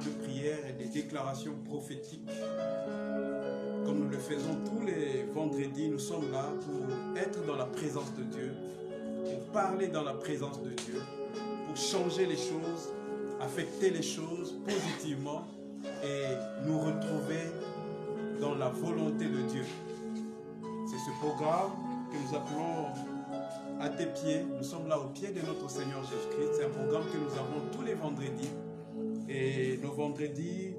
de prière et des déclarations prophétiques. Comme nous le faisons tous les vendredis, nous sommes là pour être dans la présence de Dieu, pour parler dans la présence de Dieu, pour changer les choses, affecter les choses positivement et nous retrouver dans la volonté de Dieu. C'est ce programme que nous appelons à tes pieds. Nous sommes là au pied de notre Seigneur Jésus-Christ. C'est un programme que nous avons tous les vendredis. Et nos vendredis,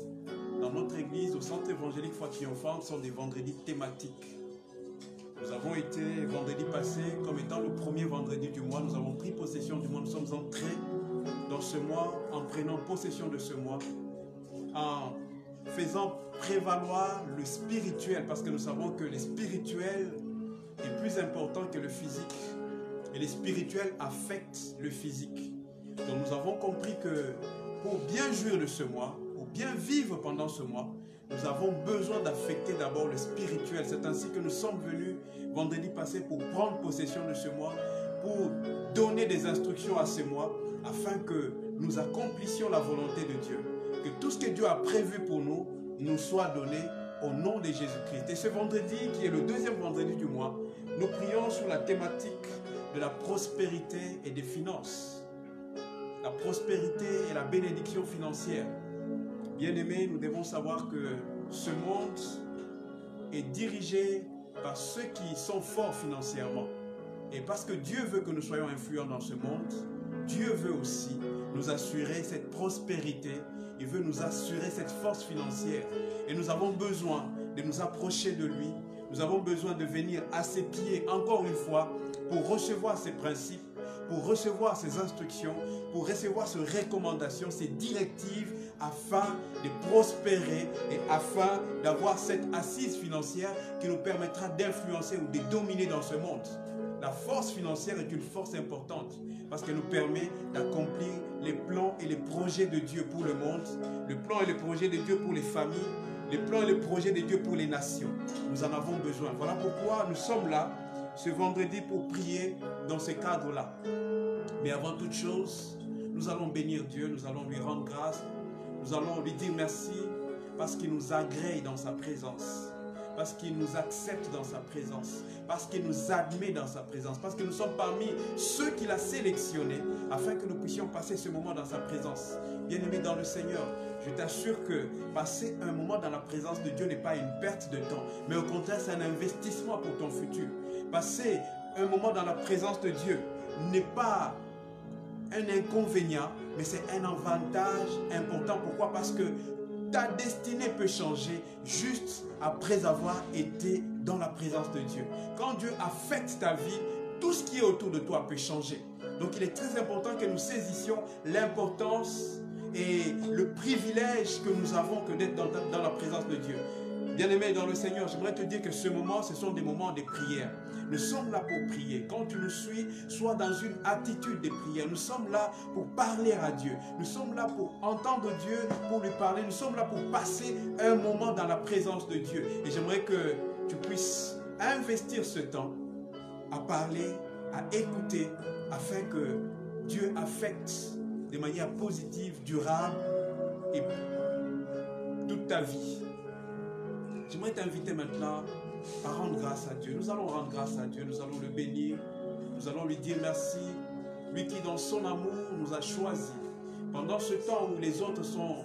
dans notre église, au centre évangélique Foi Triomphante, sont des vendredis thématiques. Nous avons été, vendredi passé, comme étant le premier vendredi du mois, nous avons pris possession du mois. Nous sommes entrés dans ce mois, en prenant possession de ce mois, en faisant prévaloir le spirituel, parce que nous savons que le spirituel est plus important que le physique. Et le spirituel affecte le physique. Donc nous avons compris que pour bien jouir de ce mois, pour bien vivre pendant ce mois, nous avons besoin d'affecter d'abord le spirituel. C'est ainsi que nous sommes venus vendredi passé pour prendre possession de ce mois, pour donner des instructions à ce mois, afin que nous accomplissions la volonté de Dieu. Que tout ce que Dieu a prévu pour nous, nous soit donné au nom de Jésus-Christ. Et ce vendredi, qui est le deuxième vendredi du mois, nous prions sur la thématique de la prospérité et des finances. La prospérité et la bénédiction financière. Bien-aimés, nous devons savoir que ce monde est dirigé par ceux qui sont forts financièrement. Et parce que Dieu veut que nous soyons influents dans ce monde, Dieu veut aussi nous assurer cette prospérité. Il veut nous assurer cette force financière. Et nous avons besoin de nous approcher de lui. Nous avons besoin de venir à ses pieds, encore une fois, pour recevoir ses principes, pour recevoir ses instructions, pour recevoir ses recommandations, ses directives, afin de prospérer et afin d'avoir cette assise financière qui nous permettra d'influencer ou de dominer dans ce monde. La force financière est une force importante parce qu'elle nous permet d'accomplir les plans et les projets de Dieu pour le monde, le plan et les projets de Dieu pour les familles, les plans et les projets de Dieu pour les nations. Nous en avons besoin. Voilà pourquoi nous sommes là ce vendredi pour prier dans ce cadre-là. Mais avant toute chose, nous allons bénir Dieu, nous allons lui rendre grâce, nous allons lui dire merci parce qu'il nous agrée dans sa présence, parce qu'il nous accepte dans sa présence, parce qu'il nous admet dans sa présence, parce que nous sommes parmi ceux qu'il a sélectionnés afin que nous puissions passer ce moment dans sa présence. Bien-aimé dans le Seigneur, je t'assure que passer un moment dans la présence de Dieu n'est pas une perte de temps, mais au contraire, c'est un investissement pour ton futur. Passer un moment dans la présence de Dieu n'est pas un inconvénient, mais c'est un avantage important. Pourquoi? Parce que ta destinée peut changer juste après avoir été dans la présence de Dieu. Quand Dieu affecte ta vie, tout ce qui est autour de toi peut changer. Donc il est très important que nous saisissions l'importance et le privilège que nous avons que d'être dans la présence de Dieu. Bien-aimé dans le Seigneur, j'aimerais te dire que ce moment, ce sont des moments de prière. Nous sommes là pour prier. Quand tu nous suis, sois dans une attitude de prière. Nous sommes là pour parler à Dieu. Nous sommes là pour entendre Dieu, pour lui parler. Nous sommes là pour passer un moment dans la présence de Dieu. Et j'aimerais que tu puisses investir ce temps à parler, à écouter, afin que Dieu affecte de manière positive, durable et toute ta vie. J'aimerais t'inviter maintenant à rendre grâce à Dieu. Nous allons rendre grâce à Dieu, nous allons le bénir, nous allons lui dire merci. Lui qui dans son amour nous a choisis. Pendant ce temps où les autres sont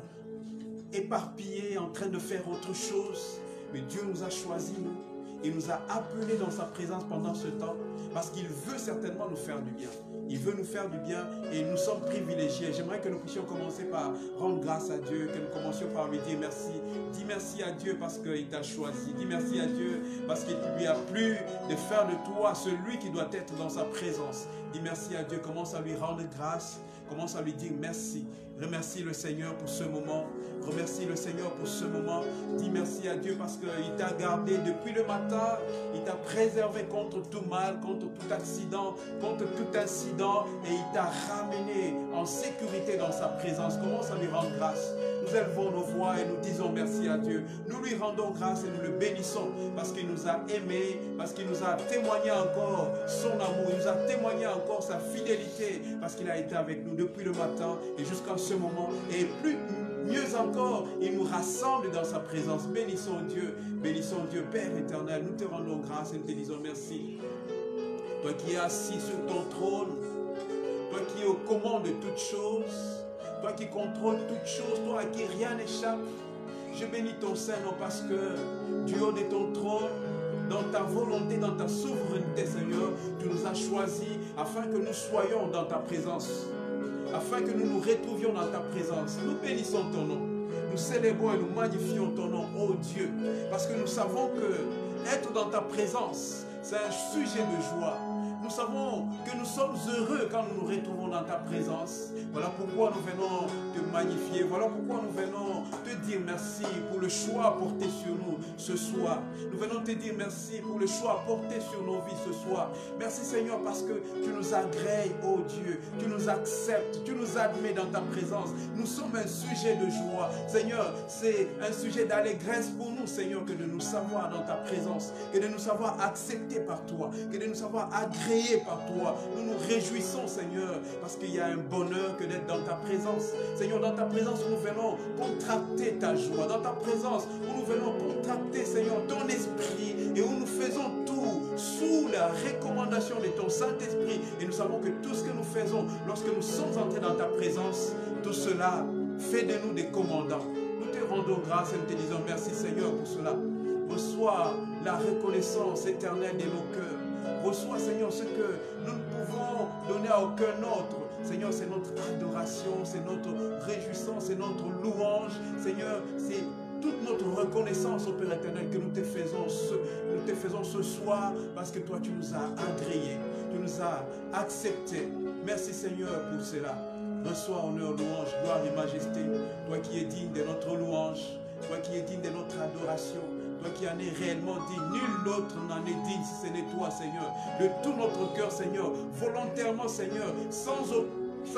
éparpillés, en train de faire autre chose, mais Dieu nous a choisis, nous. Il nous a appelés dans sa présence pendant ce temps parce qu'il veut certainement nous faire du bien. Il veut nous faire du bien et nous sommes privilégiés. J'aimerais que nous puissions commencer par rendre grâce à Dieu, que nous commencions par lui dire merci. Dis merci à Dieu parce qu'il t'a choisi. Dis merci à Dieu parce qu'il lui a plu de faire de toi celui qui doit être dans sa présence. Dis merci à Dieu. Commence à lui rendre grâce. Commence à lui dire merci. Remercie le Seigneur pour ce moment. Remercie le Seigneur pour ce moment. Dis merci à Dieu parce qu'il t'a gardé depuis le matin. Il t'a préservé contre tout mal, contre tout accident, contre tout incident. Et il t'a ramené en sécurité dans sa présence. Commence à lui rendre grâce. Nous élevons nos voix et nous disons merci à Dieu. Nous lui rendons grâce et nous le bénissons parce qu'il nous a aimés, parce qu'il nous a témoigné encore son amour. Il nous a témoigné encore sa fidélité parce qu'il a été avec nous depuis le matin et jusqu'à ce moment. Et plus mieux encore, il nous rassemble dans sa présence. Bénissons Dieu, Père éternel. Nous te rendons grâce et nous te disons merci. Toi qui es assis sur ton trône, toi qui es aux commandes de toutes choses, toi qui contrôles toutes choses, toi à qui rien n'échappe. Je bénis ton Saint-Nom parce que du haut de ton trône, dans ta volonté, dans ta souveraineté, Seigneur, tu nous as choisis afin que nous soyons dans ta présence, afin que nous nous retrouvions dans ta présence. Nous bénissons ton nom, nous célébrons et nous magnifions ton nom, ô Dieu, parce que nous savons que être dans ta présence, c'est un sujet de joie. Nous savons que nous sommes heureux quand nous nous retrouvons dans ta présence. Voilà pourquoi nous venons te magnifier. Voilà pourquoi nous venons te dire merci pour le choix porté sur nous ce soir. Nous venons te dire merci pour le choix porté sur nos vies ce soir. Merci Seigneur parce que tu nous agrées, ô Dieu. Tu nous acceptes, tu nous admets dans ta présence. Nous sommes un sujet de joie. Seigneur, c'est un sujet d'allégresse pour nous, Seigneur, que de nous savoir dans ta présence, que de nous savoir acceptés par toi, que de nous savoir agréés par toi. Nous nous réjouissons, Seigneur, parce qu'il y a un bonheur que d'être dans ta présence. Seigneur, dans ta présence, nous venons contracter ta joie. Dans ta présence, nous venons contracter, Seigneur, ton esprit et où nous faisons tout sous la recommandation de ton Saint-Esprit. Et nous savons que tout ce que nous faisons lorsque nous sommes entrés dans ta présence, tout cela fait de nous des commandants. Nous te rendons grâce et nous te disons merci, Seigneur, pour cela. Reçois la reconnaissance éternelle de nos cœurs. Reçois, Seigneur, ce que nous ne pouvons donner à aucun autre. Seigneur, c'est notre adoration, c'est notre réjouissance, c'est notre louange. Seigneur, c'est toute notre reconnaissance au Père éternel que nous te faisons ce soir parce que toi, tu nous as agréés, tu nous as acceptés. Merci, Seigneur, pour cela. Reçois honneur, louange, gloire et majesté. Toi qui es digne de notre louange, toi qui es digne de notre adoration. Toi qui en es réellement digne, nul autre n'en est digne si ce n'est toi, Seigneur. De tout notre cœur, Seigneur, volontairement, Seigneur, sans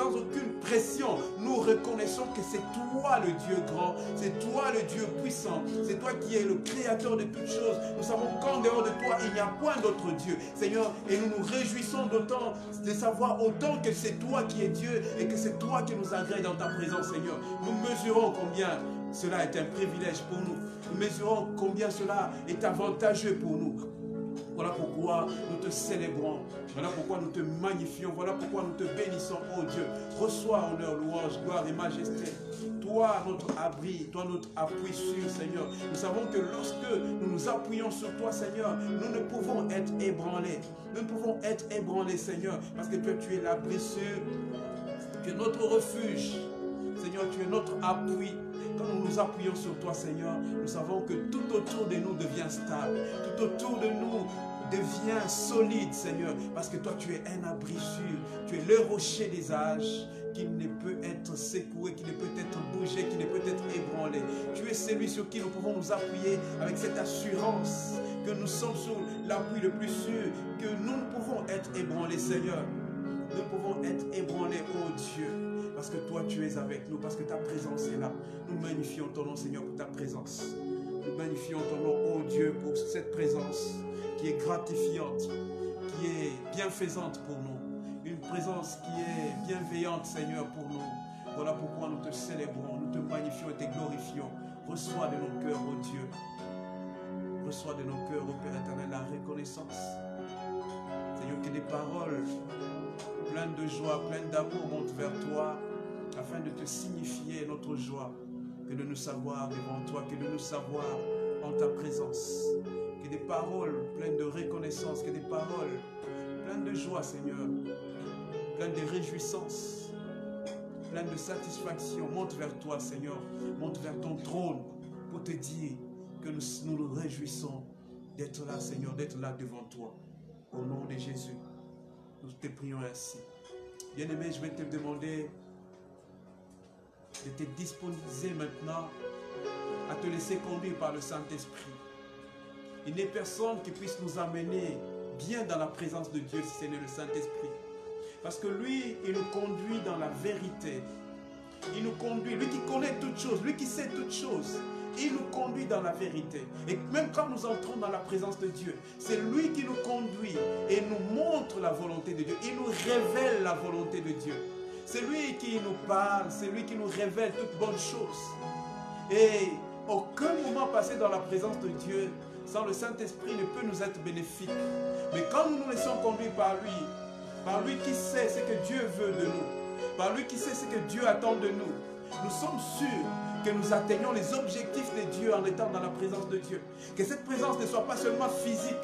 aucune pression, nous reconnaissons que c'est toi le Dieu grand, c'est toi le Dieu puissant, c'est toi qui es le créateur de toutes choses. Nous savons qu'en dehors de toi, il n'y a point d'autre Dieu, Seigneur, et nous nous réjouissons d'autant de savoir autant que c'est toi qui es Dieu et que c'est toi qui nous agrée dans ta présence, Seigneur. Nous mesurons combien cela est un privilège pour nous. Nous mesurons combien cela est avantageux pour nous. Voilà pourquoi nous te célébrons. Voilà pourquoi nous te magnifions. Voilà pourquoi nous te bénissons, ô Dieu. Reçois honneur, louange, gloire et majesté. Toi, notre abri, toi, notre appui sûr, Seigneur. Nous savons que lorsque nous nous appuyons sur toi, Seigneur, nous ne pouvons être ébranlés. Nous ne pouvons être ébranlés, Seigneur, parce que toi, tu es l'abri sûr. Tu es notre refuge. Seigneur, tu es notre appui. Quand nous nous appuyons sur toi, Seigneur, nous savons que tout autour de nous devient stable. Tout autour de nous devient solide, Seigneur. Parce que toi, tu es un abri sûr. Tu es le rocher des âges qui ne peut être secoué, qui ne peut être bougé, qui ne peut être ébranlé. Tu es celui sur qui nous pouvons nous appuyer avec cette assurance que nous sommes sur l'appui le plus sûr, que nous ne pouvons être ébranlés, Seigneur. Nous pouvons être ébranlés, ô Dieu. Parce que toi, tu es avec nous, parce que ta présence est là. Nous magnifions ton nom, Seigneur, pour ta présence. Nous magnifions ton nom, ô Dieu, pour cette présence qui est gratifiante, qui est bienfaisante pour nous. Une présence qui est bienveillante, Seigneur, pour nous. Voilà pourquoi nous te célébrons, nous te magnifions et te glorifions. Reçois de nos cœurs, ô Dieu. Reçois de nos cœurs, ô Père éternel, la reconnaissance. Seigneur, que des paroles pleines de joie, pleines d'amour montent vers toi, afin de te signifier notre joie, que de nous savoir devant toi, que de nous savoir en ta présence, que des paroles pleines de reconnaissance, que des paroles pleines de joie, Seigneur, pleines de réjouissance, pleines de satisfaction, montent vers toi, Seigneur, montent vers ton trône, pour te dire que nous nous réjouissons d'être là, Seigneur, d'être là devant toi, au nom de Jésus. Nous te prions ainsi. Bien-aimé, je vais te demander de te disponibiliser maintenant à te laisser conduire par le Saint-Esprit. Il n'est personne qui puisse nous amener bien dans la présence de Dieu si ce n'est le Saint-Esprit. Parce que lui, il nous conduit dans la vérité. Il nous conduit, lui qui connaît toutes choses, lui qui sait toutes choses. Il nous conduit dans la vérité. Et même quand nous entrons dans la présence de Dieu, c'est lui qui nous conduit et nous montre la volonté de Dieu. Il nous révèle la volonté de Dieu. C'est lui qui nous parle, c'est lui qui nous révèle toutes bonnes choses. Et aucun moment passé dans la présence de Dieu sans le Saint-Esprit ne peut nous être bénéfique. Mais quand nous nous laissons conduire par lui qui sait ce que Dieu veut de nous, par lui qui sait ce que Dieu attend de nous, nous sommes sûrs que nous atteignons les objectifs de Dieu en étant dans la présence de Dieu. Que cette présence ne soit pas seulement physique,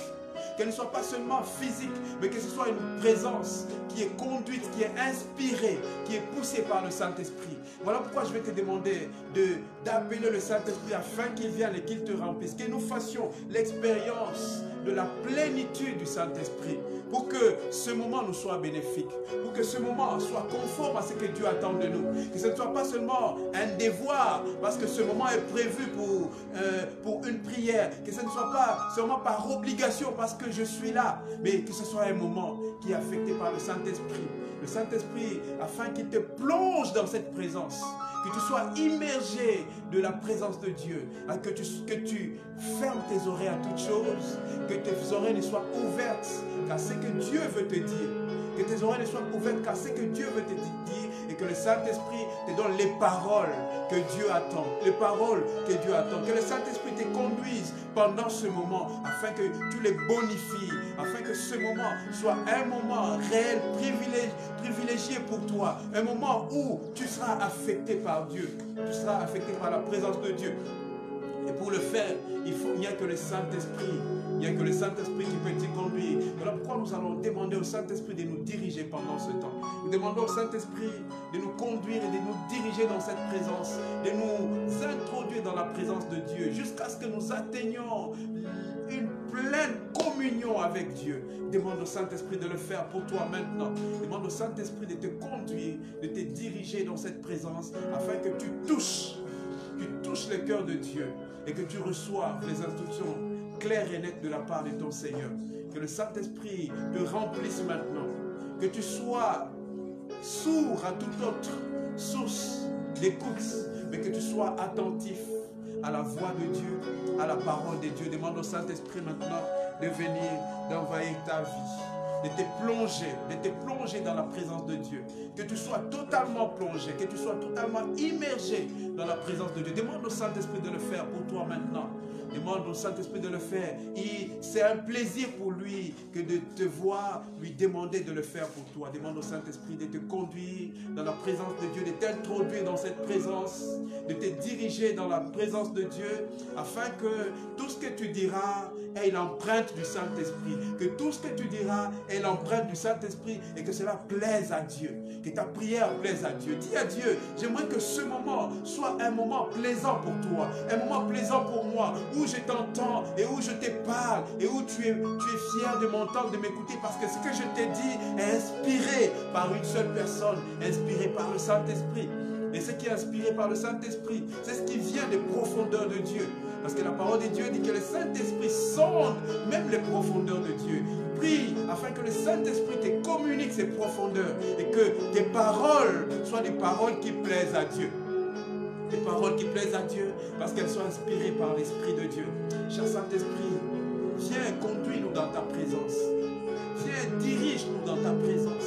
qu'elle ne soit pas seulement physique, mais que ce soit une présence qui est conduite, qui est inspirée, qui est poussée par le Saint-Esprit. Voilà pourquoi je vais te demander d'appeler le Saint-Esprit afin qu'il vienne et qu'il te remplisse. Que nous fassions l'expérience de la plénitude du Saint-Esprit pour que ce moment nous soit bénéfique, pour que ce moment soit conforme à ce que Dieu attend de nous. Que ce ne soit pas seulement un devoir parce que ce moment est prévu pour une prière, que ce ne soit pas seulement par obligation parce que je suis là, mais que ce soit un moment qui est affecté par le Saint-Esprit. Le Saint-Esprit, afin qu'il te plonge dans cette présence, que tu sois immergé de la présence de Dieu, que tu fermes tes oreilles à toutes choses, que tes oreilles ne soient ouvertes qu'à ce que Dieu veut te dire, que tes oreilles ne soient ouvertes qu'à ce que Dieu veut te dire, et que le Saint-Esprit te donne les paroles que Dieu attend, les paroles que Dieu attend, que le Saint-Esprit te conduise pendant ce moment, afin que tu les bonifies, afin que ce moment soit un moment réel, privilégié pour toi, un moment où tu seras affecté par Dieu, tu seras affecté par la présence de Dieu. Et pour le faire, il n'y a que le Saint-Esprit. Il n'y a que le Saint-Esprit qui peut t'y conduire. Voilà pourquoi nous allons demander au Saint-Esprit de nous diriger pendant ce temps. Nous demandons au Saint-Esprit de nous conduire et de nous diriger dans cette présence, de nous introduire dans la présence de Dieu, jusqu'à ce que nous atteignions une pleine communion avec Dieu. Demande au Saint-Esprit de le faire pour toi maintenant. Demande au Saint-Esprit de te conduire, de te diriger dans cette présence, afin que tu touches le cœur de Dieu et que tu reçoives les instructions claires et nettes de la part de ton Seigneur. Que le Saint-Esprit te remplisse maintenant. Que tu sois sourd à toute autre source d'écoute, mais que tu sois attentif à la voix de Dieu, à la parole de Dieu. Demande au Saint-Esprit maintenant de venir, d'envahir ta vie, de te plonger dans la présence de Dieu. Que tu sois totalement plongé, que tu sois totalement immergé dans la présence de Dieu. Demande au Saint-Esprit de le faire pour toi maintenant. Demande au Saint-Esprit de le faire. C'est un plaisir pour lui que de te voir lui demander de le faire pour toi. Demande au Saint-Esprit de te conduire dans la présence de Dieu, de t'introduire dans cette présence, de te diriger dans la présence de Dieu, afin que tout ce que tu diras ait l'empreinte du Saint-Esprit. Que tout ce que tu diras ait l'empreinte du Saint-Esprit et que cela plaise à Dieu. Que ta prière plaise à Dieu. Dis à Dieu, j'aimerais que ce moment soit un moment plaisant pour toi, un moment plaisant pour moi, où je t'entends et où je te parle et où tu es fier de m'entendre, de m'écouter, parce que ce que je t'ai dit est inspiré par une seule personne, inspiré par le Saint-Esprit. Et ce qui est inspiré par le Saint-Esprit, c'est ce qui vient des profondeurs de Dieu. Parce que la parole de Dieu dit que le Saint-Esprit sonde même les profondeurs de Dieu. Prie afin que le Saint-Esprit te communique ses profondeurs et que tes paroles soient des paroles qui plaisent à Dieu. Des paroles qui plaisent à Dieu parce qu'elles sont inspirées par l'Esprit de Dieu. Cher Saint-Esprit, viens, conduis-nous dans ta présence. Viens, dirige-nous dans ta présence.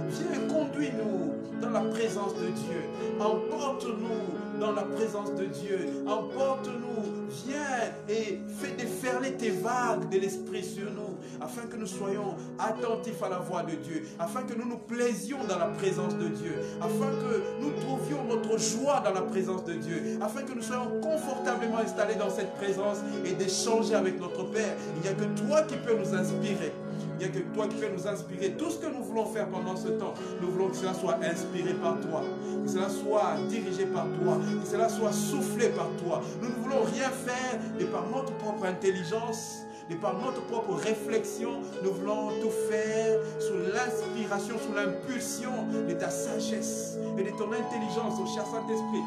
Viens, conduis-nous dans la présence de Dieu. Emporte-nous dans la présence de Dieu. Emporte-nous, viens et fais déferler tes vagues de l'Esprit sur nous, afin que nous soyons attentifs à la voix de Dieu, afin que nous nous plaisions dans la présence de Dieu, afin que nous trouvions notre joie dans la présence de Dieu, afin que nous soyons confortablement installés dans cette présence et d'échanger avec notre Père. Il n'y a que toi qui peux nous inspirer. Il n'y a que toi qui peux nous inspirer. Tout ce que nous voulons faire pendant ce temps, nous voulons que cela soit inspiré par toi, que cela soit dirigé par toi, que cela soit soufflé par toi. Nous ne voulons rien faire de par notre propre intelligence, de par notre propre réflexion. Nous voulons tout faire sous l'inspiration, sous l'impulsion de ta sagesse et de ton intelligence, ô cher Saint-Esprit.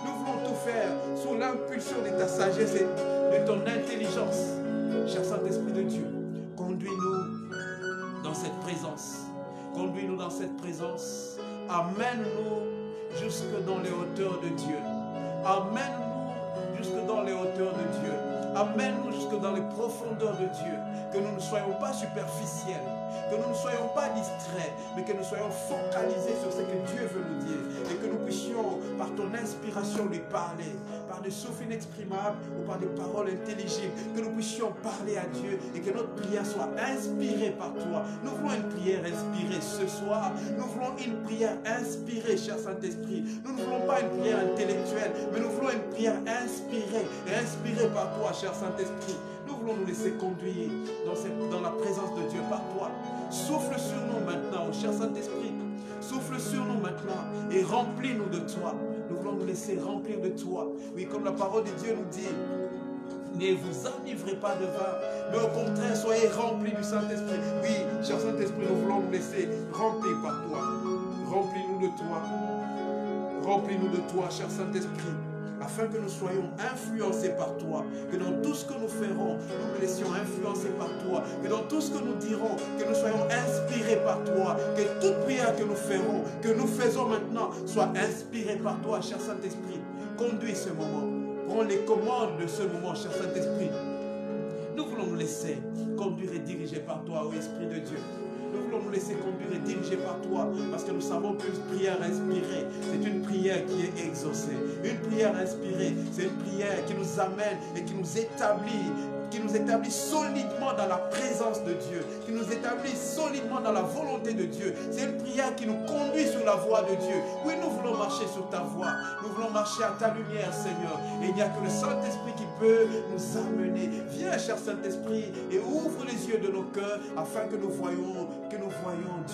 Nous voulons tout faire sous l'impulsion de ta sagesse et de ton intelligence. Cher Saint-Esprit de Dieu, conduis-nous dans cette présence. Conduis-nous dans cette présence. Amène-nous jusque dans les hauteurs de Dieu. Amène-nous jusque dans les hauteurs de Dieu. Amène-nous jusque dans les profondeurs de Dieu. Que nous ne soyons pas superficiels, que nous ne soyons pas distraits, mais que nous soyons focalisés sur ce que Dieu veut nous dire. Et que nous puissions, par ton inspiration, lui parler, par des souffles inexprimables ou par des paroles intelligibles. Que nous puissions parler à Dieu et que notre prière soit inspirée par toi. Nous voulons une prière inspirée ce soir. Nous voulons une prière inspirée, cher Saint-Esprit. Nous ne voulons pas une prière intellectuelle, mais nous voulons une prière inspirée et inspirée par toi, cher Saint-Esprit. Nous voulons nous laisser conduire dans la présence de Dieu par toi. Souffle sur nous maintenant, cher Saint-Esprit. Souffle sur nous maintenant et remplis-nous de toi. Nous voulons nous laisser remplir de toi. Oui, comme la parole de Dieu nous dit, ne vous enivrez pas de vin, mais au contraire, soyez remplis du Saint-Esprit. Oui, cher Saint-Esprit, nous voulons nous laisser remplir par toi. Remplis-nous de toi. Remplis-nous de toi, cher Saint-Esprit, afin que nous soyons influencés par toi, que dans tout ce que nous ferons, nous nous laissions influencer par toi, que dans tout ce que nous dirons, que nous soyons inspirés par toi, que toute prière que nous ferons, que nous faisons maintenant, soit inspirée par toi, cher Saint-Esprit. Conduis ce moment, prends les commandes de ce moment, cher Saint-Esprit. Nous voulons nous laisser conduire et diriger par toi, ô Esprit de Dieu. Nous voulons nous laisser conduire et diriger par toi, parce que nous savons qu'une prière inspirée, c'est une prière qui est exaucée. Une prière inspirée, c'est une prière qui nous amène et qui nous établit solidement dans la présence de Dieu, qui nous établit solidement dans la volonté de Dieu. C'est une prière qui nous conduit sur la voie de Dieu. Oui, nous voulons marcher sur ta voie. Nous voulons marcher à ta lumière, Seigneur. Et il n'y a que le Saint-Esprit qui peut nous amener. Viens, cher Saint-Esprit, et ouvre les yeux de nos cœurs afin que nous voyions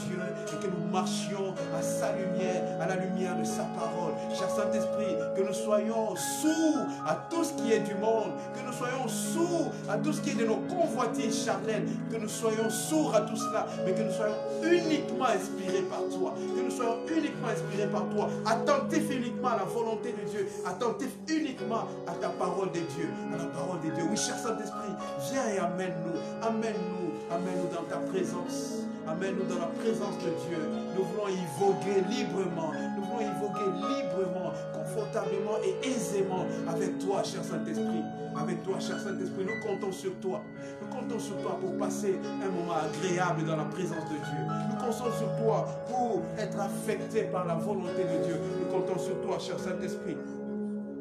Dieu et que nous marchions à sa lumière, à la lumière de sa parole. Cher Saint-Esprit, que nous soyons sourds à tout ce qui est du monde, que nous soyons sourds à tout ce qui est de nos convoitises charnelles, que nous soyons sourds à tout cela, mais que nous soyons uniquement inspirés par toi, que nous soyons uniquement inspirés par toi, attentifs uniquement à la volonté de Dieu, attentifs uniquement à ta parole de Dieu, à la parole de Dieu. Oui, cher Saint-Esprit, viens et amène-nous, amène-nous, amène-nous dans ta présence. Amène-nous dans la présence de Dieu. Nous voulons y voguer librement. Nous voulons y voguer librement, confortablement et aisément avec toi, cher Saint-Esprit. Avec toi, cher Saint-Esprit, nous comptons sur toi. Nous comptons sur toi pour passer un moment agréable dans la présence de Dieu. Nous comptons sur toi pour être affectés par la volonté de Dieu. Nous comptons sur toi, cher Saint-Esprit.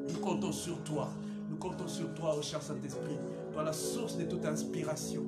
Nous comptons sur toi. Nous comptons sur toi, oh cher Saint-Esprit. Toi, la source de toute inspiration.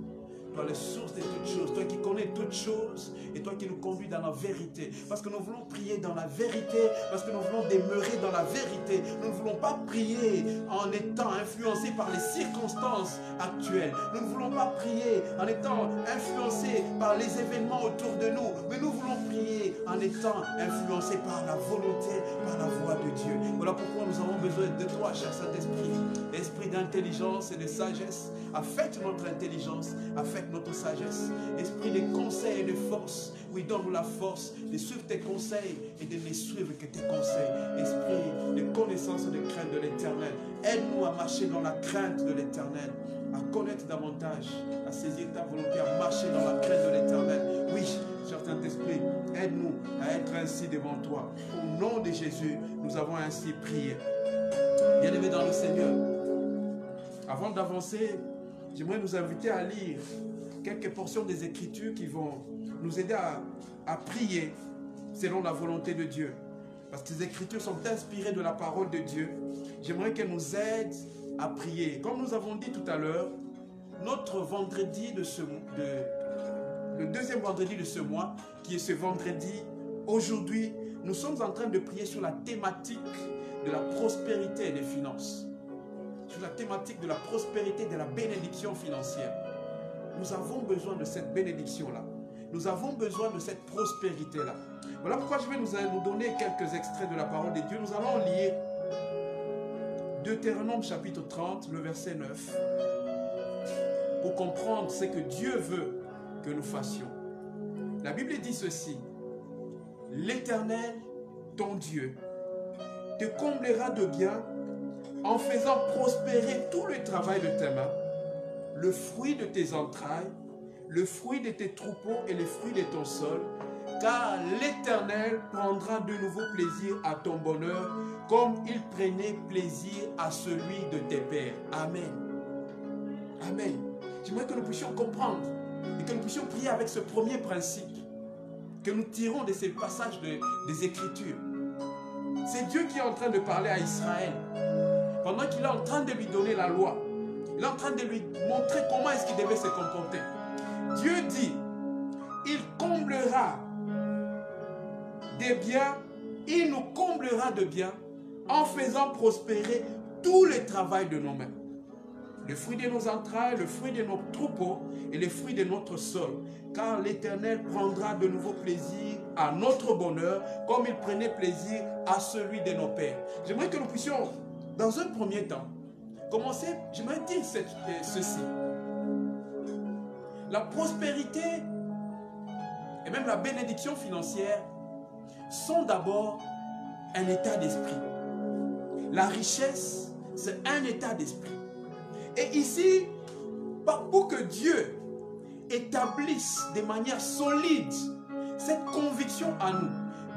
Toi, la source de toutes choses, toi qui connais toutes choses et toi qui nous conduis dans la vérité. Parce que nous voulons prier dans la vérité, parce que nous voulons demeurer dans la vérité. Nous ne voulons pas prier en étant influencés par les circonstances actuelles. Nous ne voulons pas prier en étant influencés par les événements autour de nous. Mais nous voulons prier en étant influencés par la volonté, par la voix de Dieu. Voilà pourquoi nous avons besoin de toi, cher Saint-Esprit. Esprit d'intelligence et de sagesse, affecte notre intelligence, affecte notre sagesse. Esprit de conseil et de force, oui, donne-nous la force de suivre tes conseils et de ne suivre que tes conseils. Esprit de connaissance et de crainte de l'Éternel, aide-nous à marcher dans la crainte de l'Éternel, à connaître davantage, à saisir ta volonté, à marcher dans la crainte de l'Éternel. Oui, cher Saint-Esprit, aide-nous à être ainsi devant toi. Au nom de Jésus, nous avons ainsi prié. Bien-aimés dans le Seigneur, avant d'avancer, j'aimerais nous inviter à lire quelques portions des Écritures qui vont nous aider à prier selon la volonté de Dieu. Parce que ces Écritures sont inspirées de la parole de Dieu. J'aimerais qu'elles nous aident à prier. Comme nous avons dit tout à l'heure, notre vendredi le deuxième vendredi de ce mois, qui est ce vendredi, aujourd'hui, nous sommes en train de prier sur la thématique de la prospérité et des finances. Sur la thématique de la prospérité et de la bénédiction financière. Nous avons besoin de cette bénédiction-là. Nous avons besoin de cette prospérité-là. Voilà pourquoi je vais nous donner quelques extraits de la parole de Dieu. Nous allons lire Deutéronome chapitre 30, le verset 9, pour comprendre ce que Dieu veut que nous fassions. La Bible dit ceci: l'Éternel, ton Dieu, te comblera de biens en faisant prospérer tout le travail de tes mains, le fruit de tes entrailles, le fruit de tes troupeaux et le fruit de ton sol, car l'Éternel prendra de nouveau plaisir à ton bonheur, comme il prenait plaisir à celui de tes pères. Amen. Amen. J'aimerais que nous puissions comprendre et que nous puissions prier avec ce premier principe que nous tirons de ces passages des Écritures. C'est Dieu qui est en train de parler à Israël. Pendant qu'il est en train de lui donner la loi, il est en train de lui montrer comment est-ce qu'il devait se comporter. Dieu dit, il comblera des biens, il nous comblera de biens en faisant prospérer tout le travail de nos mains. Le fruit de nos entrailles, le fruit de nos troupeaux et le fruit de notre sol. Car l'Éternel prendra de nouveau plaisir à notre bonheur comme il prenait plaisir à celui de nos pères. J'aimerais que nous puissions, dans un premier temps, commencer, j'aimerais dire ceci. La prospérité et même la bénédiction financière sont d'abord un état d'esprit. La richesse, c'est un état d'esprit. Et ici, pour que Dieu établisse de manière solide cette conviction en nous,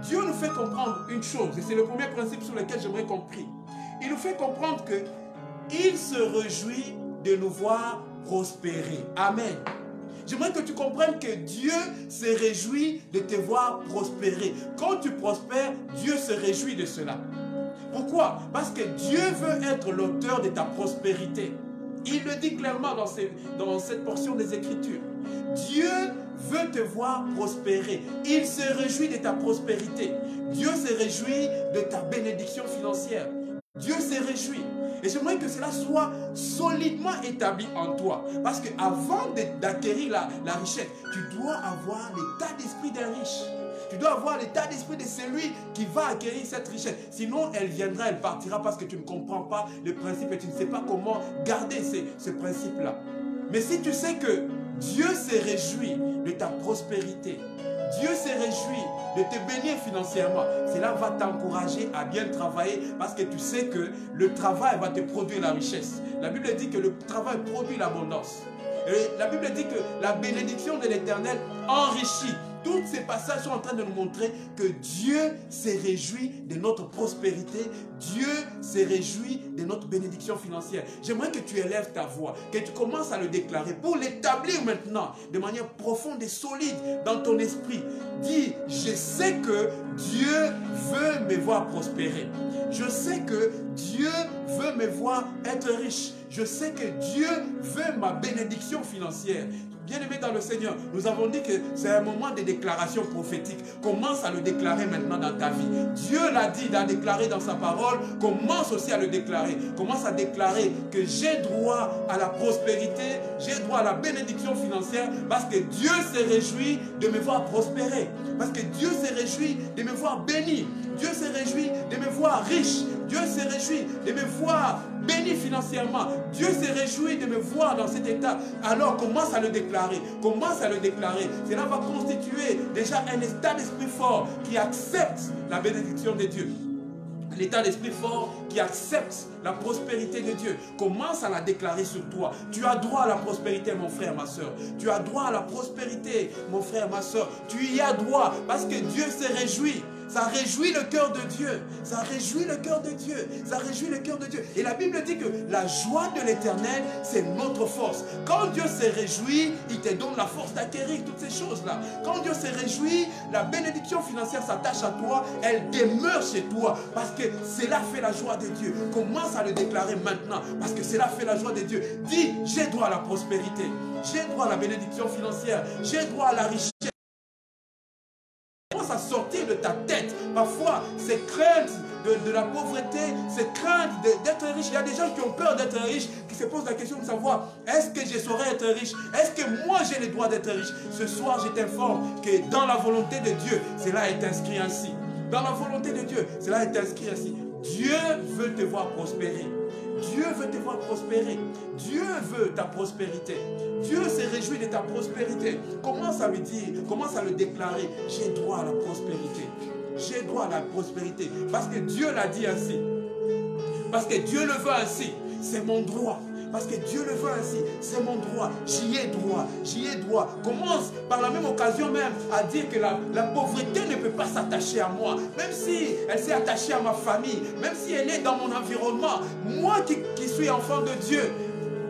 Dieu nous fait comprendre une chose, et c'est le premier principe sur lequel j'aimerais qu'on prie. Il nous fait comprendre qu'il se réjouit de nous voir prospérer. Amen. J'aimerais que tu comprennes que Dieu se réjouit de te voir prospérer. Quand tu prospères, Dieu se réjouit de cela. Pourquoi? Parce que Dieu veut être l'auteur de ta prospérité. Il le dit clairement dans cette portion des Écritures. Dieu veut te voir prospérer. Il se réjouit de ta prospérité. Dieu se réjouit de ta bénédiction financière. Dieu se réjouit. Et j'aimerais que cela soit solidement établi en toi. Parce qu'avant d'acquérir la richesse, tu dois avoir l'état d'esprit d'un riche. Tu dois avoir l'état d'esprit de celui qui va acquérir cette richesse. Sinon, elle viendra, elle partira parce que tu ne comprends pas le principe et tu ne sais pas comment garder ce principe-là. Mais si tu sais que Dieu se réjouit de ta prospérité, Dieu se réjouit de te bénir financièrement, cela va t'encourager à bien travailler parce que tu sais que le travail va te produire la richesse. La Bible dit que le travail produit l'abondance. Et la Bible dit que la bénédiction de l'Éternel enrichit. Tous ces passages sont en train de nous montrer que Dieu se réjouit de notre prospérité. Dieu se réjouit de notre bénédiction financière. J'aimerais que tu élèves ta voix, que tu commences à le déclarer pour l'établir maintenant de manière profonde et solide dans ton esprit. Dis, je sais que Dieu veut me voir prospérer. Je sais que Dieu veut me voir être riche. Je sais que Dieu veut ma bénédiction financière. Bien-aimés dans le Seigneur, nous avons dit que c'est un moment de déclaration prophétique. Commence à le déclarer maintenant dans ta vie. Dieu l'a dit, il a déclaré dans sa parole. Commence aussi à le déclarer. Commence à déclarer que j'ai droit à la prospérité, j'ai droit à la bénédiction financière parce que Dieu se réjouit de me voir prospérer. Parce que Dieu se réjouit de me voir béni. Dieu se réjouit de me voir riche. Dieu se réjouit de me voir béni financièrement. Dieu se réjouit de me voir dans cet état. Alors commence à le déclarer. Commence à le déclarer. Cela va constituer déjà un état d'esprit fort qui accepte la bénédiction de Dieu. L'état d'esprit fort qui accepte la prospérité de Dieu. Commence à la déclarer sur toi. Tu as droit à la prospérité, mon frère, ma soeur. Tu as droit à la prospérité, mon frère, ma soeur. Tu y as droit parce que Dieu se réjouit. Ça réjouit le cœur de Dieu. Ça réjouit le cœur de Dieu. Ça réjouit le cœur de Dieu. Et la Bible dit que la joie de l'Éternel, c'est notre force. Quand Dieu se réjouit, il te donne la force d'acquérir toutes ces choses-là. Quand Dieu se réjouit, la bénédiction financière s'attache à toi. Elle demeure chez toi. Parce que cela fait la joie de Dieu. Commence à le déclarer maintenant. Parce que cela fait la joie de Dieu. Dis, j'ai droit à la prospérité. J'ai droit à la bénédiction financière. J'ai droit à la richesse. Commence à sortir de ta tête. Parfois, ces craintes de la pauvreté, ces craintes d'être riche. Il y a des gens qui ont peur d'être riches, qui se posent la question de savoir, est-ce que je saurais être riche? Est-ce que moi j'ai le droit d'être riche? Ce soir, je t'informe que dans la volonté de Dieu, cela est inscrit ainsi. Dans la volonté de Dieu, cela est inscrit ainsi. Dieu veut te voir prospérer. Dieu veut te voir prospérer. Dieu veut ta prospérité. Dieu se réjouit de ta prospérité. Commence à lui dire, commence à le déclarer. J'ai droit à la prospérité. J'ai droit à la prospérité. Parce que Dieu l'a dit ainsi. Parce que Dieu le veut ainsi. C'est mon droit. Parce que Dieu le veut ainsi. C'est mon droit. J'y ai droit. J'y ai droit. Commence par la même occasion même à dire que la pauvreté ne peut pas s'attacher à moi. Même si elle s'est attachée à ma famille. Même si elle est dans mon environnement. Moi qui suis enfant de Dieu.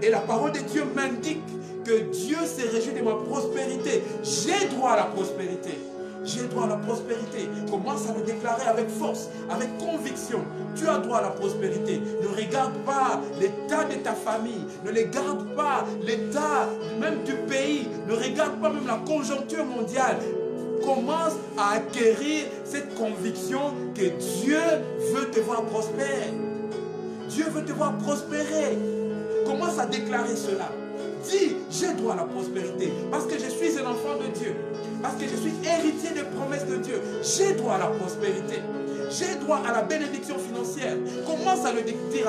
Et la parole de Dieu m'indique que Dieu s'est réjoui de ma prospérité. J'ai droit à la prospérité. J'ai droit à la prospérité. Commence à le déclarer avec force, avec conviction. Tu as droit à la prospérité. Ne regarde pas l'état de ta famille. Ne regarde pas l'état même du pays. Ne regarde pas même la conjoncture mondiale. Commence à acquérir cette conviction que Dieu veut te voir prospérer. Dieu veut te voir prospérer. Commence à déclarer cela. Dis, j'ai droit à la prospérité parce que je suis un enfant de Dieu. Parce que je suis héritier des promesses de Dieu. J'ai droit à la prospérité. J'ai droit à la bénédiction financière. Commence à le dire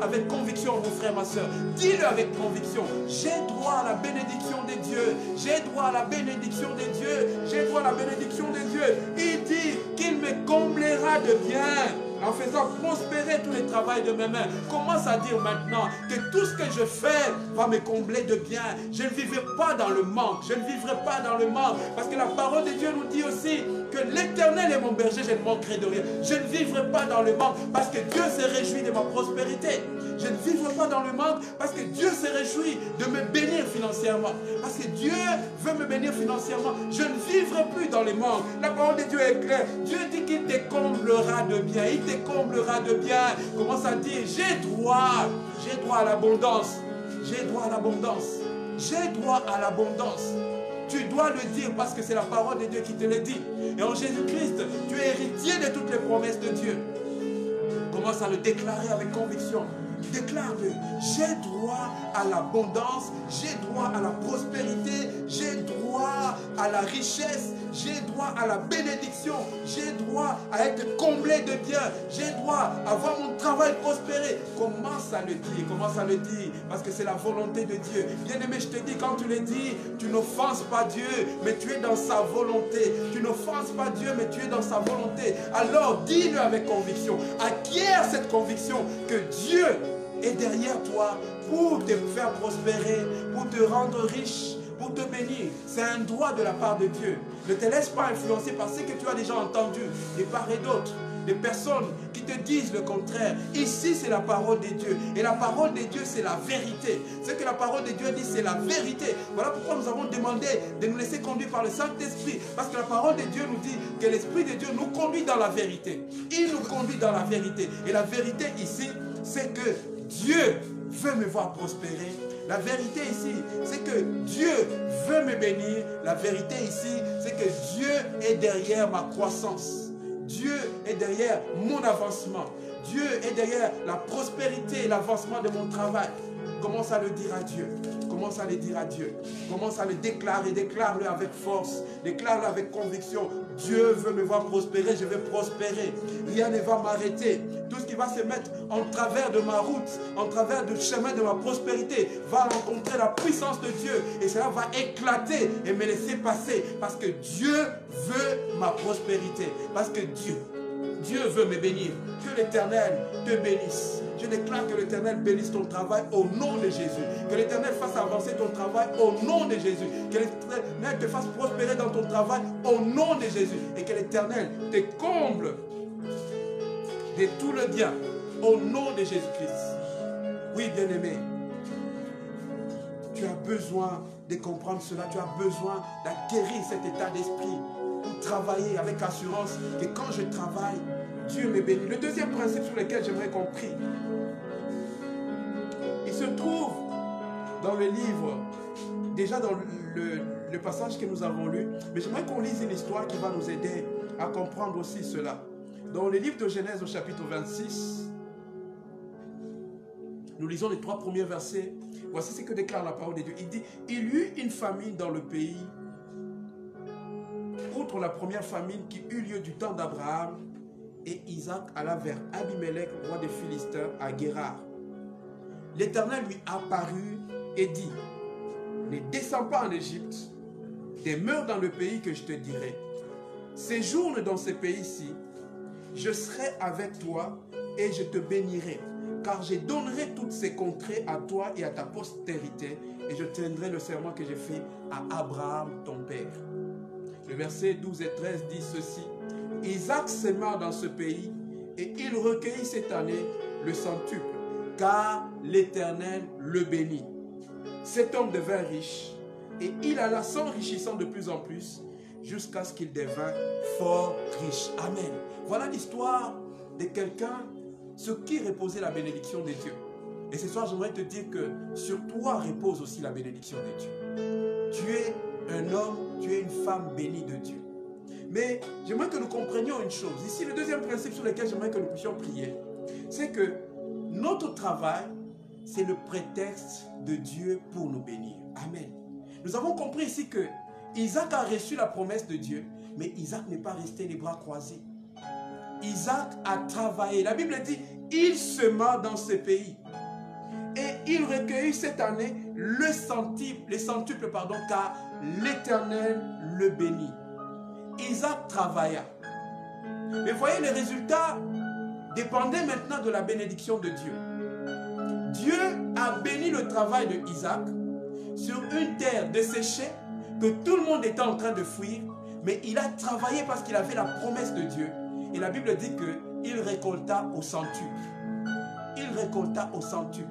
avec conviction, mon frère, ma soeur. Dis-le avec conviction. J'ai droit à la bénédiction des dieux. J'ai droit à la bénédiction des dieux. J'ai droit à la bénédiction des dieux. Il dit qu'il me comblera de bien en faisant prospérer tous les travaux de mes mains. Commence à dire maintenant que tout ce que je fais va me combler de bien. Je ne vivrai pas dans le manque. Je ne vivrai pas dans le manque. Parce que la parole de Dieu nous dit aussi que l'Éternel est mon berger, je ne manquerai de rien. Je ne vivrai pas dans le manque parce que Dieu s'est réjoui de ma prospérité. Je ne vivrai pas dans le manque parce que Dieu s'est réjoui de me bénir financièrement. Parce que Dieu veut me bénir financièrement. Je ne vivrai plus dans le manque. La parole de Dieu est claire. Dieu dit qu'il te comblera de bien. Il te comblera de bien. Commence à dire, j'ai droit à l'abondance. J'ai droit à l'abondance. J'ai droit à l'abondance. Tu dois le dire parce que c'est la parole de Dieu qui te le dit. Et en Jésus-Christ, tu es héritier de toutes les promesses de Dieu. Commence à le déclarer avec conviction. Déclare-le. J'ai droit à l'abondance, j'ai droit à la prospérité, j'ai droit à la richesse, j'ai droit à la bénédiction, j'ai droit à être comblé de bien, j'ai droit à voir mon travail prospérer. Commence à le dire, commence à le dire, parce que c'est la volonté de Dieu. Bien-aimé, je te dis, quand tu le dis, tu n'offenses pas Dieu, mais tu es dans sa volonté. Tu n'offenses pas Dieu, mais tu es dans sa volonté. Alors, dis-le avec conviction. Acquiert cette conviction que Dieu est derrière toi pour te faire prospérer, pour te rendre riche, pour te bénir. C'est un droit de la part de Dieu. Ne te laisse pas influencer par ce que tu as déjà entendu de part et d'autre. Des personnes qui te disent le contraire. Ici, c'est la parole de Dieu. Et la parole de Dieu, c'est la vérité. Ce que la parole de Dieu dit, c'est la vérité. Voilà pourquoi nous avons demandé de nous laisser conduire par le Saint-Esprit. Parce que la parole de Dieu nous dit que l'Esprit de Dieu nous conduit dans la vérité. Il nous conduit dans la vérité. Et la vérité ici, c'est que Dieu veut me voir prospérer. La vérité ici, c'est que Dieu veut me bénir. La vérité ici, c'est que Dieu est derrière ma croissance. Dieu est derrière mon avancement. Dieu est derrière la prospérité et l'avancement de mon travail. Commence à le dire à Dieu. Commence à le dire à Dieu. Commence à le déclarer. Déclare-le avec force. Déclare-le avec conviction. Dieu veut me voir prospérer. Je vais prospérer. Rien ne va m'arrêter. Tout ce qui va se mettre en travers de ma route, en travers du chemin de ma prospérité, va rencontrer la puissance de Dieu. Et cela va éclater et me laisser passer. Parce que Dieu veut ma prospérité. Parce que Dieu veut me bénir. Que l'Éternel te bénisse. Je déclare que l'Éternel bénisse ton travail au nom de Jésus. Que l'Éternel fasse avancer ton travail au nom de Jésus. Que l'Éternel te fasse prospérer dans ton travail au nom de Jésus. Et que l'Éternel te comble de tout le bien au nom de Jésus-Christ. Oui, bien-aimé, tu as besoin de comprendre cela. Tu as besoin d'acquérir cet état d'esprit pour travailler avec assurance que quand je travaille, Dieu me bénit. Le deuxième principe sur lequel j'aimerais qu'on prie, il se trouve dans le livre, déjà dans le passage que nous avons lu, mais j'aimerais qu'on lise une histoire qui va nous aider à comprendre aussi cela. Dans le livre de Genèse au chapitre 26, nous lisons les 3 premiers versets. Voici ce que déclare la parole de Dieu. Il dit, il y eut une famine dans le pays, outre la première famine qui eut lieu du temps d'Abraham, et Isaac alla vers Abimelech, roi des Philistins, à Guérar. L'Éternel lui apparut et dit, ne descends pas en Égypte, demeure dans le pays que je te dirai. Séjourne dans ce pays-ci, je serai avec toi et je te bénirai, car je donnerai toutes ces contrées à toi et à ta postérité, et je tiendrai le serment que j'ai fait à Abraham, ton père. Le verset 12 et 13 dit ceci. Isaac s'aima dans ce pays, et il recueillit cette année le centuple, car l'Éternel le bénit. Cet homme devint riche et il alla s'enrichissant de plus en plus jusqu'à ce qu'il devint fort riche. Amen. Voilà l'histoire de quelqu'un sur qui reposait la bénédiction de Dieu. Et ce soir, j'aimerais te dire que sur toi repose aussi la bénédiction de Dieu. Tu es un homme, tu es une femme bénie de Dieu. Mais j'aimerais que nous comprenions une chose. Ici, le deuxième principe sur lequel j'aimerais que nous puissions prier, c'est que notre travail, c'est le prétexte de Dieu pour nous bénir. Amen. Nous avons compris ici que Isaac a reçu la promesse de Dieu, mais Isaac n'est pas resté les bras croisés. Isaac a travaillé. La Bible dit, il sema dans ce pays. Et il recueillit cette année le centuple, car l'Éternel le bénit. Isaac travailla. Mais voyez, les résultats dépendaient maintenant de la bénédiction de Dieu. Dieu a béni le travail de Isaac sur une terre desséchée que tout le monde était en train de fuir, mais il a travaillé parce qu'il avait la promesse de Dieu. Et la Bible dit qu'il récolta au centuple. Il récolta au centuple.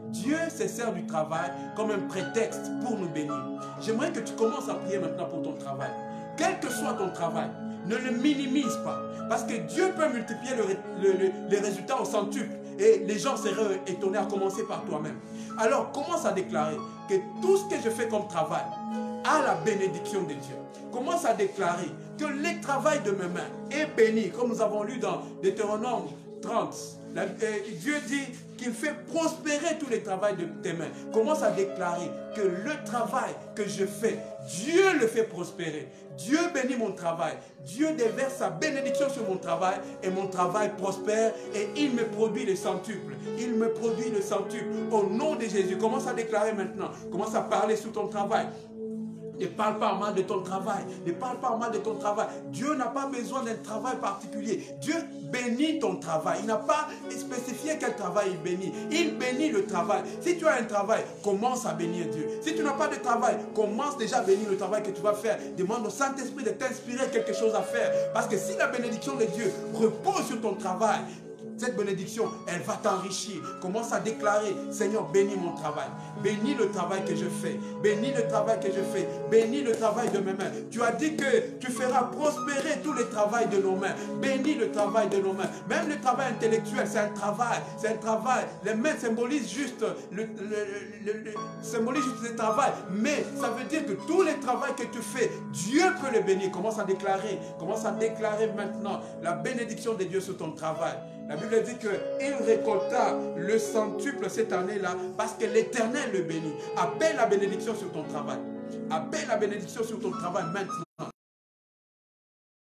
Dieu se sert du travail comme un prétexte pour nous bénir. J'aimerais que tu commences à prier maintenant pour ton travail. Quel que soit ton travail, ne le minimise pas. Parce que Dieu peut multiplier les résultats au centuple. Et les gens seraient étonnés, à commencer par toi-même. Alors commence à déclarer que tout ce que je fais comme travail a la bénédiction de Dieu. Commence à déclarer que le travail de mes mains est béni. Comme nous avons lu dans Deutéronome 30. Dieu dit qu'il fait prospérer tous les travaux de tes mains. Commence à déclarer que le travail que je fais, Dieu le fait prospérer. Dieu bénit mon travail. Dieu déverse sa bénédiction sur mon travail et mon travail prospère et il me produit le centuple. Il me produit le centuple. Au nom de Jésus, commence à déclarer maintenant. Commence à parler sur ton travail. Ne parle pas mal de ton travail. Ne parle pas mal de ton travail. Dieu n'a pas besoin d'un travail particulier. Dieu bénit ton travail. Il n'a pas spécifié quel travail il bénit. Il bénit le travail. Si tu as un travail, commence à bénir Dieu. Si tu n'as pas de travail, commence déjà à bénir le travail que tu vas faire. Demande au Saint-Esprit de t'inspirer quelque chose à faire. Parce que si la bénédiction de Dieu repose sur ton travail, cette bénédiction, elle va t'enrichir. Commence à déclarer, Seigneur, bénis mon travail. Bénis le travail que je fais. Bénis le travail que je fais. Bénis le travail de mes mains. Tu as dit que tu feras prospérer tous les travails de nos mains. Bénis le travail de nos mains. Même le travail intellectuel, c'est un travail. C'est un travail. Les mains symbolisent juste le travail. Mais ça veut dire que tous les travaux que tu fais, Dieu peut les bénir. Commence à déclarer maintenant la bénédiction de Dieu sur ton travail. La Bible dit qu'il récolta le centuple cette année-là parce que l'Éternel le bénit. Appelle la bénédiction sur ton travail. Appelle la bénédiction sur ton travail maintenant.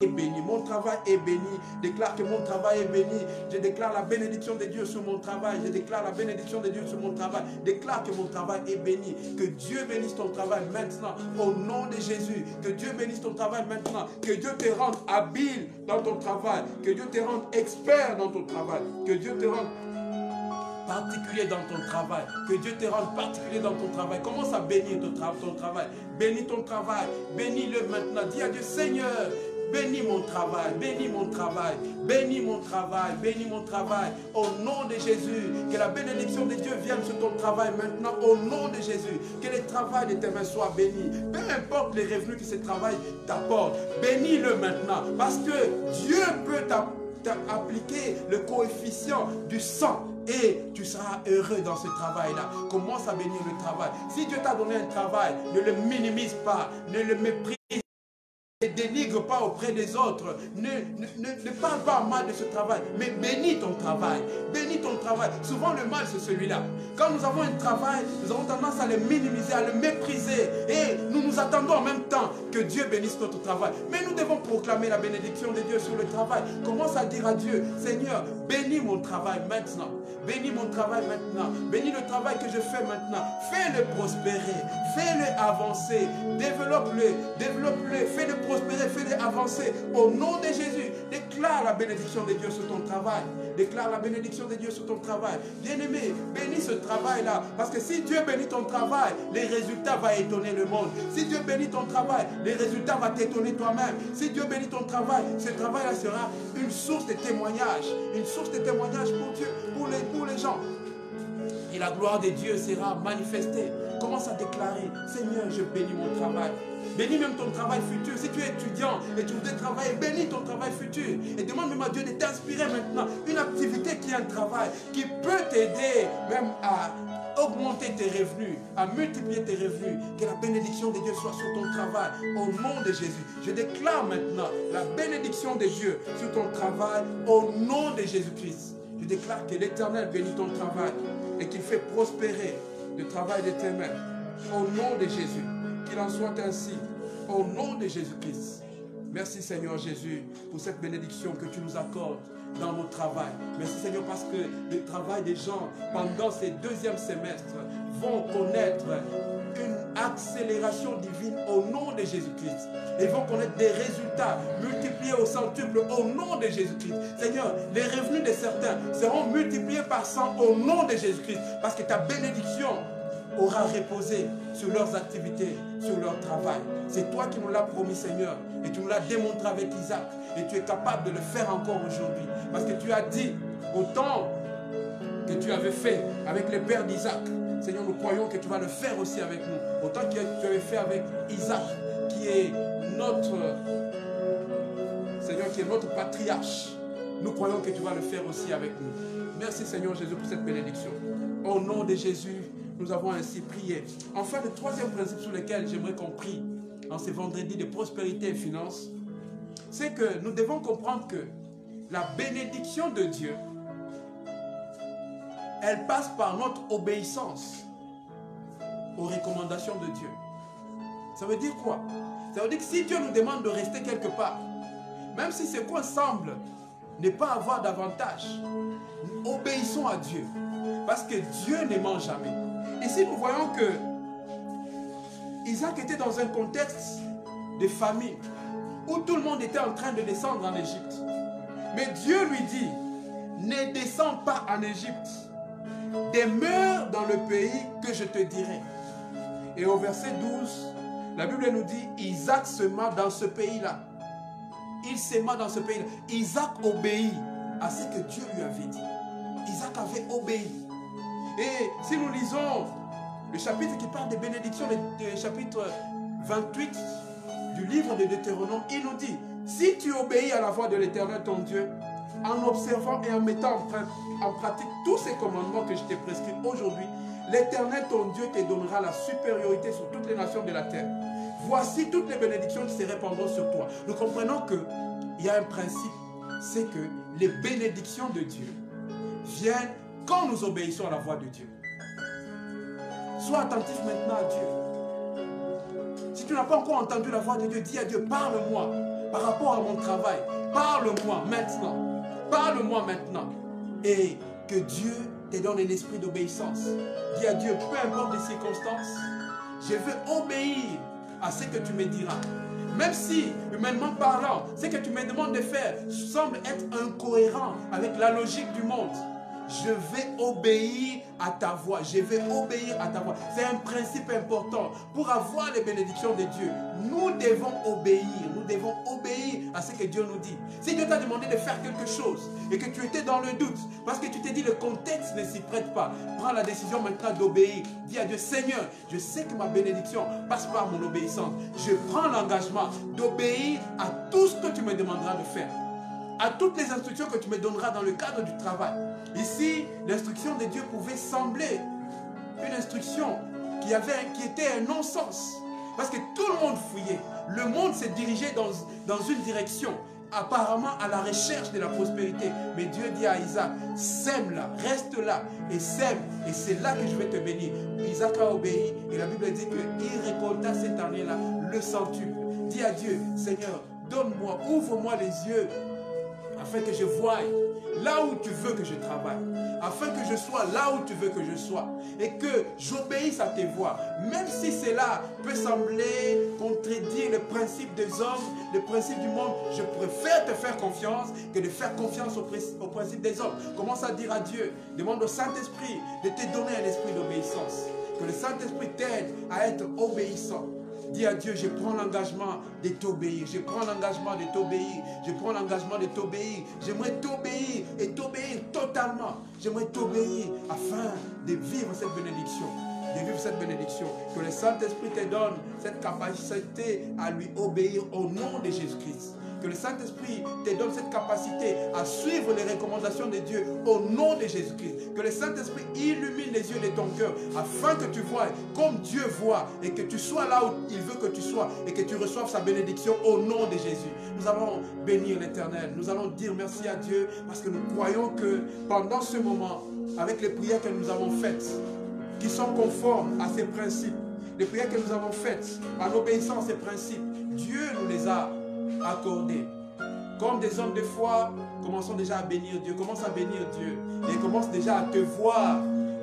Est béni. Mon travail est béni. Déclare que mon travail est béni. Je déclare la bénédiction de Dieu sur mon travail. Je déclare la bénédiction de Dieu sur mon travail. Déclare que mon travail est béni. Que Dieu bénisse ton travail maintenant. Au nom de Jésus. Que Dieu bénisse ton travail maintenant. Que Dieu te rende habile dans ton travail. Que Dieu te rende expert dans ton travail. Que Dieu te rende particulier dans ton travail. Que Dieu te rende particulier dans ton travail. Commence à bénir ton travail. Bénis ton travail. Bénis-le maintenant. Dis à Dieu, Seigneur, bénis mon travail, bénis mon travail, bénis mon travail, bénis mon travail. Au nom de Jésus, que la bénédiction de Dieu vienne sur ton travail maintenant. Au nom de Jésus, que le travail de tes mains soit béni. Peu importe les revenus que ce travail t'apporte, bénis-le maintenant. Parce que Dieu peut t'appliquer le coefficient du sang. Et tu seras heureux dans ce travail-là. Commence à bénir le travail. Si Dieu t'a donné un travail, ne le minimise pas, ne le méprise. Ne dénigre pas auprès des autres. Ne parle pas mal de ce travail. Mais bénis ton travail. Bénis ton travail. Souvent le mal c'est celui-là. Quand nous avons un travail, nous avons tendance à le minimiser, à le mépriser. Et nous nous attendons en même temps que Dieu bénisse notre travail. Mais nous devons proclamer la bénédiction de Dieu sur le travail. Commence à dire à Dieu, Seigneur, bénis mon travail maintenant. Bénis mon travail maintenant. Bénis le travail que je fais maintenant. Fais-le prospérer. Fais-le avancer. Développe-le. Fais-le prospérer. Fais-le avancer. Au nom de Jésus, déclare la bénédiction de Dieu sur ton travail. Déclare la bénédiction de Dieu sur ton travail. Bien-aimé, bénis ce travail-là. Parce que si Dieu bénit ton travail, les résultats vont étonner le monde. Si Dieu bénit ton travail, les résultats vont t'étonner toi-même. Si Dieu bénit ton travail, ce travail-là sera une source de témoignage. Une source de témoignage pour Dieu, pour les gens. et la gloire de Dieu sera manifestée. Commence à déclarer, Seigneur, je bénis mon travail. Bénis même ton travail futur. Si tu es étudiant et tu voudrais travailler, bénis ton travail futur. Et demande même à Dieu de t'inspirer maintenant. Une activité qui est un travail, qui peut t'aider même à augmenter tes revenus, à multiplier tes revenus. Que la bénédiction de Dieu soit sur ton travail. Au nom de Jésus. Je déclare maintenant la bénédiction de Dieu sur ton travail. Au nom de Jésus-Christ. Je déclare que l'Éternel bénit ton travail et qu'il fait prospérer le travail de tes mains. Au nom de Jésus. Qu'il en soit ainsi. Au nom de Jésus-Christ. Merci Seigneur Jésus pour cette bénédiction que tu nous accordes dans notre travail. Merci Seigneur parce que le travail des gens pendant ces deuxièmes semestres vont connaître une accélération divine au nom de Jésus-Christ. Ils vont connaître des résultats multipliés au centuple au nom de Jésus-Christ. Seigneur, les revenus de certains seront multipliés par 100 au nom de Jésus-Christ parce que ta bénédiction aura reposé sur leurs activités, sur leur travail. C'est toi qui nous l'as promis, Seigneur, et tu nous l'as démontré avec Isaac, et tu es capable de le faire encore aujourd'hui, parce que tu as dit, autant que tu avais fait avec les pères d'Isaac, Seigneur, nous croyons que tu vas le faire aussi avec nous, autant que tu avais fait avec Isaac, qui est notre, Seigneur, qui est notre patriarche. Nous croyons que tu vas le faire aussi avec nous. Merci, Seigneur Jésus, pour cette bénédiction. Au nom de Jésus, nous avons ainsi prié. Enfin, le troisième principe sur lequel j'aimerais qu'on prie en ces vendredis de prospérité et finances, c'est que nous devons comprendre que la bénédiction de Dieu, elle passe par notre obéissance aux recommandations de Dieu. Ça veut dire quoi? Ça veut dire que si Dieu nous demande de rester quelque part, même si ce qu'on semble ne pas avoir d'avantage, obéissons à Dieu. Parce que Dieu ne ment jamais. Ici, nous voyons que Isaac était dans un contexte de famine où tout le monde était en train de descendre en Égypte. Mais Dieu lui dit, ne descends pas en Égypte, demeure dans le pays que je te dirai. Et au verset 12, la Bible nous dit, Isaac sema dans ce pays-là. Il sema dans ce pays-là. Isaac obéit à ce que Dieu lui avait dit. Isaac avait obéi. Et si nous lisons le chapitre qui parle des bénédictions, le chapitre 28 du livre de Deutéronome, il nous dit, si tu obéis à la voix de l'Éternel ton Dieu, en observant et en mettant en pratique tous ces commandements que je t'ai prescrits aujourd'hui, l'Éternel ton Dieu te donnera la supériorité sur toutes les nations de la terre. Voici toutes les bénédictions qui se répandront sur toi. Nous comprenons qu'il y a un principe, c'est que les bénédictions de Dieu viennent quand nous obéissons à la voix de Dieu. Sois attentif maintenant à Dieu. Si tu n'as pas encore entendu la voix de Dieu, dis à Dieu, parle-moi par rapport à mon travail. Parle-moi maintenant. Parle-moi maintenant. Et que Dieu te donne un esprit d'obéissance. Dis à Dieu, peu importe les circonstances, je veux obéir à ce que tu me diras. Même si, humainement parlant, ce que tu me demandes de faire semble être incohérent avec la logique du monde, je vais obéir à ta voix. Je vais obéir à ta voix. C'est un principe important. Pour avoir les bénédictions de Dieu, nous devons obéir. Nous devons obéir à ce que Dieu nous dit. Si Dieu t'a demandé de faire quelque chose et que tu étais dans le doute, parce que tu t'es dit le contexte ne s'y prête pas, prends la décision maintenant d'obéir. Dis à Dieu, Seigneur, je sais que ma bénédiction passe par mon obéissance. Je prends l'engagement d'obéir à tout ce que tu me demanderas de faire. À toutes les instructions que tu me donneras dans le cadre du travail. Ici, l'instruction de Dieu pouvait sembler une instruction qui était un non-sens. Parce que tout le monde fouillait. Le monde s'est dirigé dans une direction, apparemment à la recherche de la prospérité. Mais Dieu dit à Isaac, sème là, reste là et sème. Et c'est là que je vais te bénir. Isaac a obéi et la Bible dit qu'il récolta cette année-là le centuple. Dis à Dieu, Seigneur, donne-moi, ouvre-moi les yeux afin que je voie là où tu veux que je travaille, afin que je sois là où tu veux que je sois, et que j'obéisse à tes voies, même si cela peut sembler contredire le principe des hommes, le principe du monde. Je préfère te faire confiance que de faire confiance au principe des hommes. Commence à dire à Dieu, demande au Saint-Esprit de te donner un esprit d'obéissance, que le Saint-Esprit t'aide à être obéissant. Dis à Dieu, je prends l'engagement de t'obéir. Je prends l'engagement de t'obéir. Je prends l'engagement de t'obéir. J'aimerais t'obéir et t'obéir totalement. J'aimerais t'obéir afin de vivre cette bénédiction. De vivre cette bénédiction. Que le Saint-Esprit te donne cette capacité à lui obéir au nom de Jésus-Christ. Que le Saint-Esprit te donne cette capacité à suivre les recommandations de Dieu au nom de Jésus-Christ. Que le Saint-Esprit illumine les yeux de ton cœur afin que tu vois comme Dieu voit et que tu sois là où il veut que tu sois et que tu reçoives sa bénédiction au nom de Jésus. Nous allons bénir l'Éternel. Nous allons dire merci à Dieu parce que nous croyons que pendant ce moment, avec les prières que nous avons faites, qui sont conformes à ces principes, les prières que nous avons faites en obéissant à ces principes, Dieu nous les a accordés. Comme des hommes de foi, commençons déjà à bénir Dieu. Commence à bénir Dieu. Et commence déjà à te voir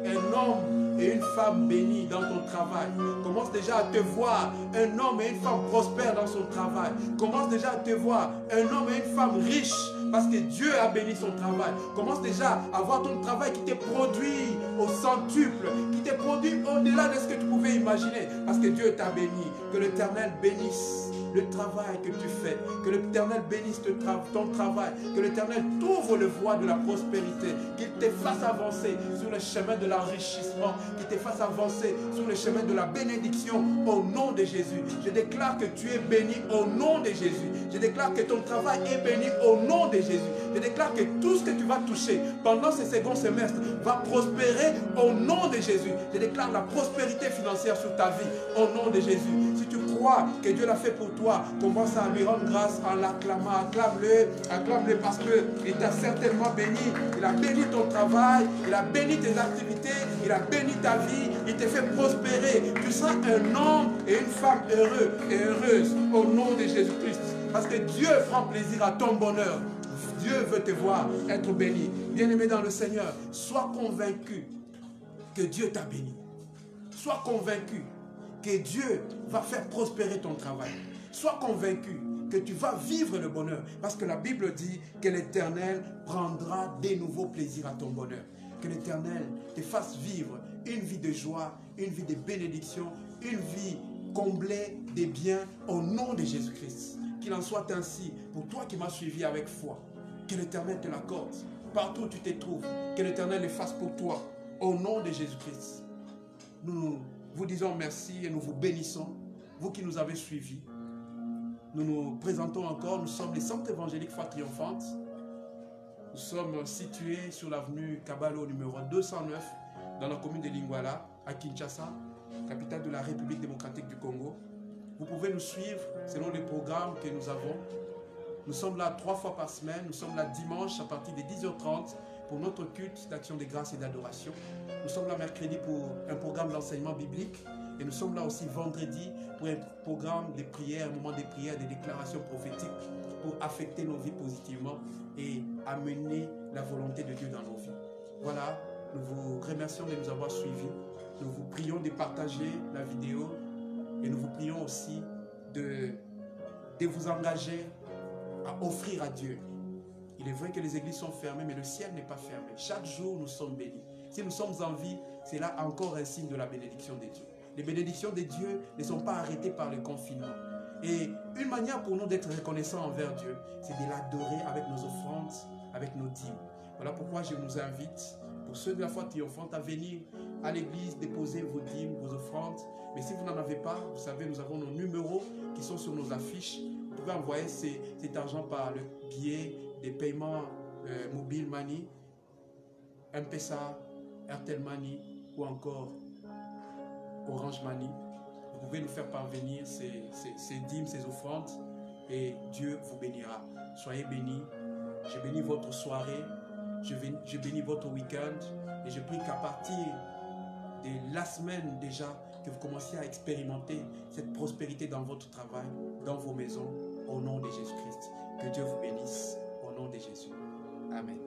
un homme et une femme bénis dans ton travail. Commence déjà à te voir un homme et une femme prospères dans son travail. Commence déjà à te voir un homme et une femme riches parce que Dieu a béni son travail. Commence déjà à voir ton travail qui te produit au centuple, qui te produit au-delà de ce que tu pouvais imaginer parce que Dieu t'a béni. Que l'Éternel bénisse le travail que tu fais, que l'Éternel bénisse ton travail, que l'Éternel t'ouvre le voie de la prospérité, qu'il te fasse avancer sur le chemin de l'enrichissement, qu'il te fasse avancer sur le chemin de la bénédiction au nom de Jésus. Je déclare que tu es béni au nom de Jésus. Je déclare que ton travail est béni au nom de Jésus. Je déclare que tout ce que tu vas toucher pendant ce second semestre va prospérer au nom de Jésus. Je déclare la prospérité financière sur ta vie au nom de Jésus. Si tu crois que Dieu l'a fait pour toi, commence à lui rendre grâce en l'acclamant. Acclame-le parce qu'il t'a certainement béni. Il a béni ton travail, il a béni tes activités, il a béni ta vie, il te fait prospérer. Tu seras un homme et une femme heureux et heureuse au nom de Jésus-Christ. Parce que Dieu prend plaisir à ton bonheur. Dieu veut te voir être béni. Bien-aimé dans le Seigneur, sois convaincu que Dieu t'a béni. Sois convaincu que Dieu va faire prospérer ton travail. Sois convaincu que tu vas vivre le bonheur. Parce que la Bible dit que l'Éternel prendra des nouveaux plaisirs à ton bonheur. Que l'Éternel te fasse vivre une vie de joie, une vie de bénédiction, une vie comblée des biens au nom de Jésus-Christ. Qu'il en soit ainsi pour toi qui m'as suivi avec foi. Que l'Éternel te l'accorde. Partout où tu te trouves, que l'Éternel le fasse pour toi. Au nom de Jésus-Christ. Nous vous disons merci et nous vous bénissons. Vous qui nous avez suivis. Nous nous présentons encore. Nous sommes les Centres évangéliques Foi Triomphante. Nous sommes situés sur l'avenue Kabalo numéro 209 dans la commune de Lingwala à Kinshasa, capitale de la République démocratique du Congo. Vous pouvez nous suivre selon les programmes que nous avons. Nous sommes là 3 fois par semaine. Nous sommes là dimanche à partir de 10h30 pour notre culte d'action de grâce et d'adoration. Nous sommes là mercredi pour un programme d'enseignement biblique. Et nous sommes là aussi vendredi pour un programme de prière, un moment de prière, de déclarations prophétiques pour affecter nos vies positivement et amener la volonté de Dieu dans nos vies. Voilà, nous vous remercions de nous avoir suivis. Nous vous prions de partager la vidéo et nous vous prions aussi de vous engager à offrir à Dieu. Il est vrai que les églises sont fermées, mais le ciel n'est pas fermé. Chaque jour, nous sommes bénis. Si nous sommes en vie, c'est là encore un signe de la bénédiction de Dieu. Les bénédictions de Dieu ne sont pas arrêtées par le confinement. Et une manière pour nous d'être reconnaissants envers Dieu, c'est de l'adorer avec nos offrandes, avec nos dîmes. Voilà pourquoi je vous invite, pour ceux de la foi triomphante, à venir à l'église déposer vos dîmes, vos offrandes. Mais si vous n'en avez pas, vous savez, nous avons nos numéros qui sont sur nos affiches. Vous pouvez envoyer cet argent par le biais des paiements Mobile Money, M-Pesa, Airtel Money ou encore Orange Money. Vous pouvez nous faire parvenir ces dîmes, ces offrandes et Dieu vous bénira. Soyez bénis. Je bénis votre soirée, je bénis votre week-end et je prie qu'à partir de la semaine déjà, que vous commenciez à expérimenter cette prospérité dans votre travail, dans vos maisons, au nom de Jésus-Christ. Que Dieu vous bénisse, au nom de Jésus. Amen.